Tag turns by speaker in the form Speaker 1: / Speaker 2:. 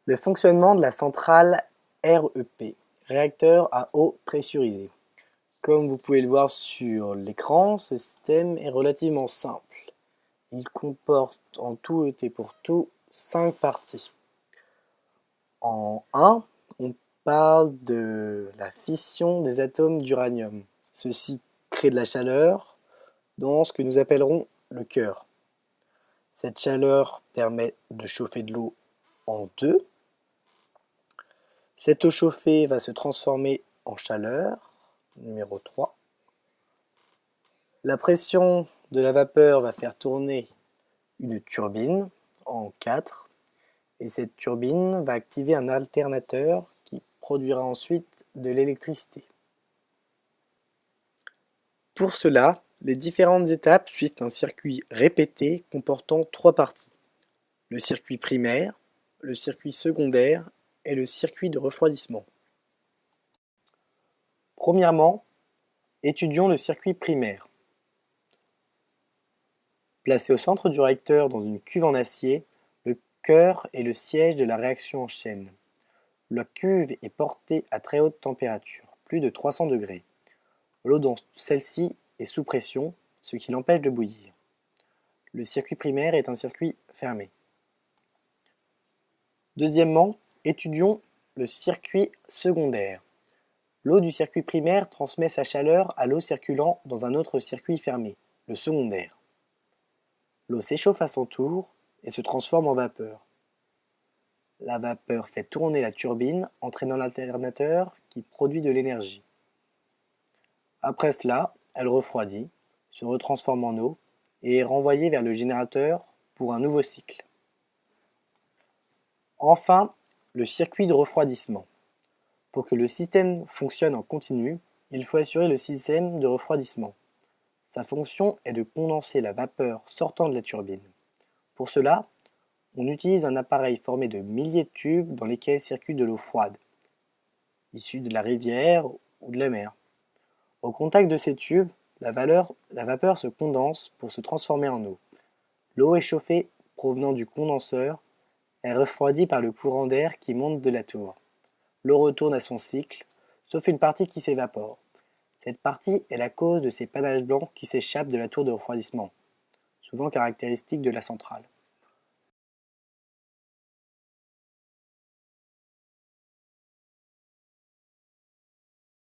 Speaker 1: Le fonctionnement de la centrale REP, réacteur à eau pressurisée. Comme vous pouvez le voir sur l'écran, ce système est relativement simple. Il comporte en tout et pour tout 5 parties. En 1, on parle de la fission des atomes d'uranium. Ceci crée de la chaleur dans ce que nous appellerons le cœur. Cette chaleur permet de chauffer de l'eau en deux. Cette eau chauffée va se transformer en chaleur, numéro 3. La pression de la vapeur va faire tourner une turbine en 4. Et cette turbine va activer un alternateur qui produira ensuite de l'électricité. Pour cela, les différentes étapes suivent un circuit répété comportant 3 parties. Le circuit primaire, le circuit secondaire et le circuit de refroidissement. Premièrement, étudions le circuit primaire. Placé au centre du réacteur dans une cuve en acier, le cœur est le siège de la réaction en chaîne. La cuve est portée à très haute température, plus de 300 degrés. L'eau dans celle-ci est sous pression, ce qui l'empêche de bouillir. Le circuit primaire est un circuit fermé. Deuxièmement, étudions le circuit secondaire. L'eau du circuit primaire transmet sa chaleur à l'eau circulant dans un autre circuit fermé, le secondaire. L'eau s'échauffe à son tour et se transforme en vapeur. La vapeur fait tourner la turbine, entraînant l'alternateur qui produit de l'énergie. Après cela, elle refroidit, se retransforme en eau et est renvoyée vers le générateur pour un nouveau cycle. Enfin, le circuit de refroidissement. Pour que le système fonctionne en continu, il faut assurer le système de refroidissement. Sa fonction est de condenser la vapeur sortant de la turbine. Pour cela, on utilise un appareil formé de milliers de tubes dans lesquels circule de l'eau froide, issue de la rivière ou de la mer. Au contact de ces tubes, la vapeur se condense pour se transformer en eau. L'eau échauffée provenant du condenseur est refroidie par le courant d'air qui monte de la tour. L'eau retourne à son cycle, sauf une partie qui s'évapore. Cette partie est la cause de ces panaches blancs qui s'échappent de la tour de refroidissement, souvent caractéristique de la centrale.